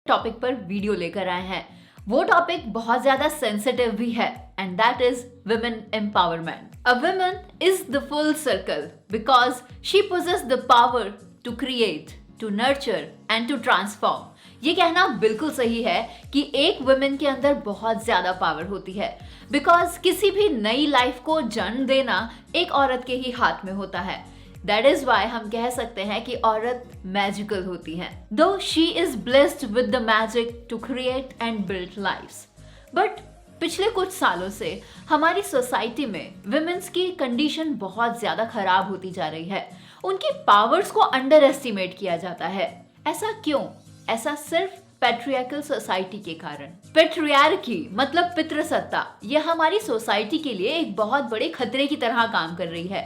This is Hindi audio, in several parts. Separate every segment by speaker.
Speaker 1: टॉपिक पर वीडियो लेकर आए हैं। वो टॉपिक बहुत ज्यादा सेंसिटिव भी है and that is women empowerment. A woman is the full circle because she possesses the power to create, to nurture and to transform. ये कहना बिल्कुल सही है कि एक वुमेन के अंदर बहुत ज्यादा पावर होती है बिकॉज किसी भी नई लाइफ को जन्म देना एक औरत के ही हाथ में होता है। दैट इज वाई हम कह सकते हैं कि औरत मैजिकल होती है। Though she is blessed with the magic to create and build lifes. But पिछले कुछ सालों से हमारी सोसाइटी में विमेंस की कंडीशन बहुत ज्यादा खराब होती जा रही है। उनकी पावर्स को अंडर एस्टिमेट किया जाता है। ऐसा क्यों? ऐसा सिर्फ पैट्रियार्कल सोसाइटी के कारण। पैट्रियार्की मतलब पितृसत्ता, यह हमारी सोसाइटी के लिए एक बहुत बड़े खतरे की तरह काम कर रही है।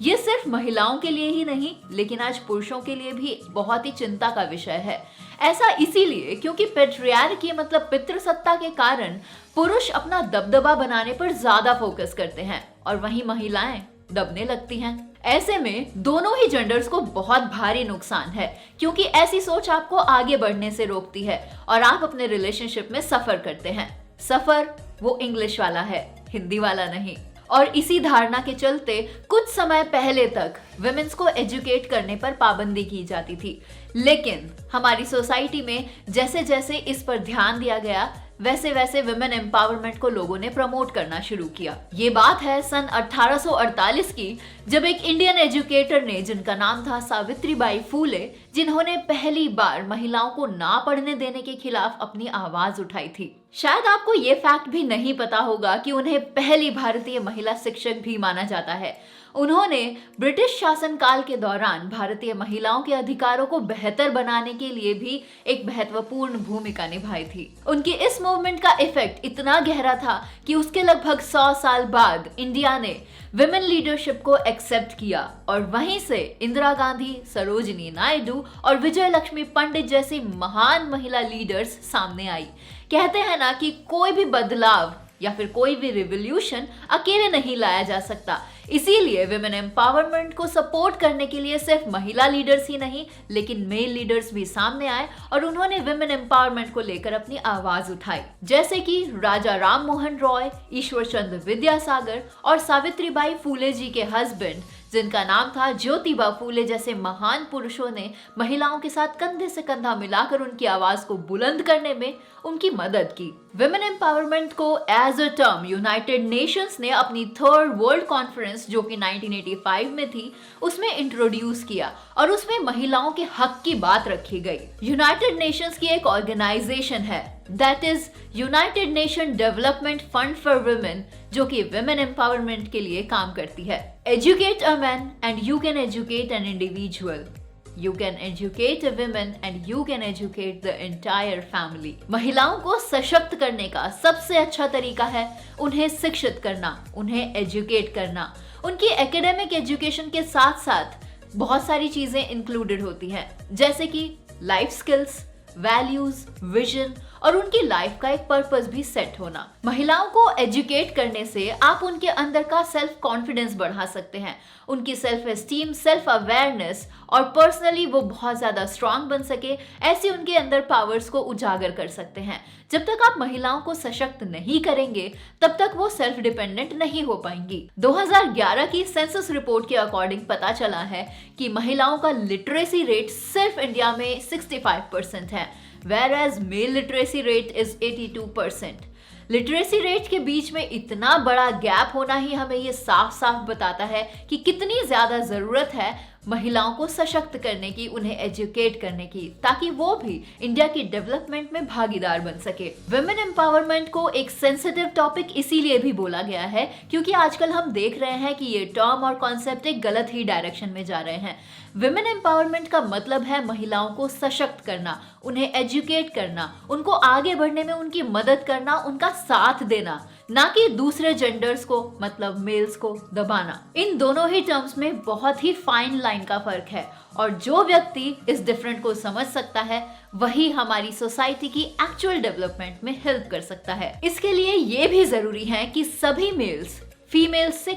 Speaker 1: ये सिर्फ महिलाओं के लिए ही नहीं लेकिन आज पुरुषों के लिए भी बहुत ही चिंता का विषय है। ऐसा इसीलिए क्योंकि पैट्रियार्की मतलब पितृसत्ता के कारण पुरुष अपना दबदबा बनाने पर ज्यादा फोकस करते हैं और वहीं महिलाएं दबने लगती हैं। ऐसे में दोनों ही जेंडर्स को बहुत भारी नुकसान है क्योंकि ऐसी सोच आपको आगे बढ़ने से रोकती है और आप अपने रिलेशनशिप में सफर करते हैं। सफर वो इंग्लिश वाला है, हिंदी वाला नहीं। और इसी धारणा के चलते कुछ समय पहले तक विमेंस को एजुकेट करने पर पाबंदी की जाती थी, लेकिन हमारी सोसाइटी में जैसे जैसे इस पर ध्यान दिया गया वैसे वैसे विमेन एम्पावरमेंट को लोगों ने प्रमोट करना शुरू किया। ये बात है सन 1848 की, जब एक इंडियन एजुकेटर ने जिनका नाम था सावित्रीबाई फूले, जिन्होंने पहली बार महिलाओं को ना पढ़ने देने के खिलाफ अपनी आवाज उठाई थी। शायद आपको ये फैक्ट भी नहीं पता होगा कि उन्हें पहली भारतीय महिला शिक्षक भी माना जाता है। उन्होंने ब्रिटिश शासनकाल के दौरान भारतीय महिलाओं के अधिकारों को बेहतर बनाने के लिए भी एक महत्वपूर्ण भूमिका निभाई थी। उनकी इस मूवमेंट का इफेक्ट इतना गहरा था कि उसके लगभग 100 साल बाद इंडिया ने विमेन लीडरशिप को एक्सेप्ट किया और वहीं से इंदिरा गांधी, सरोजिनी नायडू और विजय लक्ष्मी पंडित जैसी महान महिला लीडर्स सामने आई। कहते हैं ना कि कोई भी बदलाव या फिर कोई भी रिवॉल्यूशन अकेले नहीं लाया जा सकता। इसीलिए विमेन एम्पावरमेंट को सपोर्ट करने के लिए सिर्फ महिला लीडर्स ही नहीं लेकिन मेल लीडर्स भी सामने आए और उन्होंने विमेन एम्पावरमेंट को लेकर अपनी आवाज उठाई। जैसे कि राजा राम मोहन रॉय, ईश्वर चंद्र विद्यासागर और सावित्रीबाई फूले जी के हस्बैंड जिनका नाम था ज्योतिबा फूले जैसे महान पुरुषों ने महिलाओं के साथ कंधे से कंधा मिलाकर उनकी आवाज को बुलंद करने में उनकी मदद की। विमेन एम्पावरमेंट को as a term United Nations ने अपनी 3rd वर्ल्ड कॉन्फ्रेंस जो कि 1985 में थी उसमें इंट्रोड्यूस किया और उसमें महिलाओं के हक की बात रखी गई। यूनाइटेड नेशंस की एक ऑर्गेनाइजेशन है that is United nation development fund for women, जो कि विमेन एम्पावरमेंट के लिए काम करती है। Educate a man and you can educate an individual. You can educate a woman and you can educate the entire family. महिलाओं को सशक्त करने का सबसे अच्छा तरीका है उन्हें शिक्षित करना, उन्हें एजुकेट करना। उनकी एकेडमिक एजुकेशन के साथ साथ बहुत सारी चीजें इंक्लूडेड होती हैं जैसे कि लाइफ स्किल्स, वैल्यूज, विजन और उनकी लाइफ का एक पर्पस भी सेट होना। महिलाओं को एजुकेट करने से आप उनके अंदर का सेल्फ कॉन्फिडेंस बढ़ा सकते हैं, उनकी सेल्फ एस्टीम, सेल्फ अवेयरनेस और पर्सनली वो बहुत ज्यादा स्ट्रांग बन सके, ऐसी उनके अंदर पावर्स को उजागर कर सकते हैं। जब तक आप महिलाओं को सशक्त नहीं करेंगे तब तक वो सेल्फ डिपेंडेंट नहीं हो पाएंगी। 2011 की सेंसस रिपोर्ट के अकॉर्डिंग पता चला है कि महिलाओं का लिटरेसी रेट सिर्फ इंडिया में 65% है, whereas male literacy rate is 82%। Literacy rate के बीच में इतना बड़ा गैप होना ही हमें ये साफ साफ बताता है कि कितनी ज्यादा जरूरत है महिलाओं को सशक्त करने की, उन्हें एजुकेट करने की, ताकि वो भी इंडिया की डेवलपमेंट में भागीदार बन सके। विमेन एम्पावरमेंट को एक सेंसिटिव टॉपिक इसीलिए भी बोला गया है क्योंकि आजकल हम देख रहे हैं कि ये टर्म और कॉन्सेप्ट एक गलत ही डायरेक्शन में जा रहे हैं। विमेन एम्पावरमेंट का मतलब है महिलाओं को सशक्त करना, उन्हें एजुकेट करना, उनको आगे बढ़ने में उनकी मदद करना, उनका साथ देना, ना कि दूसरे जेंडर्स को मतलब मेल्स को दबाना। इन दोनों ही टर्म्स में बहुत ही फाइन लाइन का फर्क है और जो व्यक्ति इस डिफरेंट को समझ सकता है वही हमारी सोसाइटी की एक्चुअल डेवलपमेंट में हेल्प कर सकता है। इसके लिए ये भी जरूरी है कि सभी मेल्स फीमेल्स से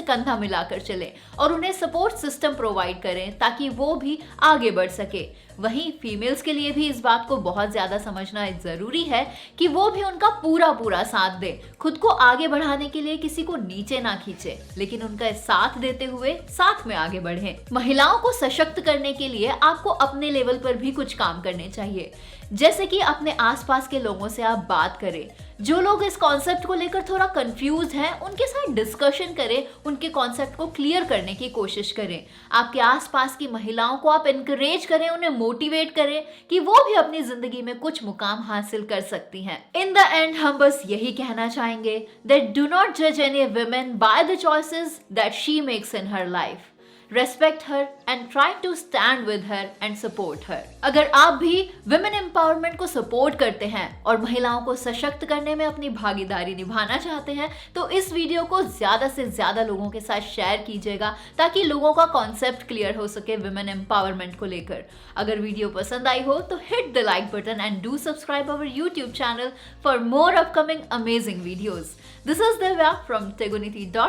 Speaker 1: कंधा मिलाकर चलें और उन्हें सपोर्ट सिस्टम प्रोवाइड करें ताकि वो भी आगे बढ़ सके। वहीं फीमेल्स के लिए भी इस बात को बहुत ज्यादा समझना जरूरी है कि वो भी उनका पूरा साथ दे, खुद को आगे बढ़ाने के लिए किसी को नीचे ना खींचे, लेकिन उनका साथ देते हुए साथ में आगे बढ़े। महिलाओं को सशक्त करने के लिए आपको अपने लेवल पर भी कुछ काम करने चाहिए, जैसे कि अपने आसपास के लोगों से आप बात करें। जो लोग इस कॉन्सेप्ट को लेकर थोड़ा कंफ्यूज हैं, उनके साथ डिस्कशन करें, उनके कॉन्सेप्ट को क्लियर करने की कोशिश करें। आपके आसपास की महिलाओं को आप इनकरेज करें, उन्हें मोटिवेट करें कि वो भी अपनी जिंदगी में कुछ मुकाम हासिल कर सकती हैं। इन द एंड हम बस यही कहना चाहेंगे दैट डू नॉट जज any women by the choices that she makes in her life. Respect her and try to stand with her and support her. अगर आप भी women empowerment को सपोर्ट करते हैं और महिलाओं को सशक्त करने में अपनी भागीदारी निभाना चाहते हैं तो इस वीडियो को ज्यादा से ज्यादा लोगों के साथ शेयर कीजिएगा ताकि लोगों का कॉन्सेप्ट क्लियर हो सके women empowerment को लेकर। अगर वीडियो पसंद आई हो तो hit the like button and do subscribe our YouTube channel for more upcoming amazing videos. This is Divya from Teguniti.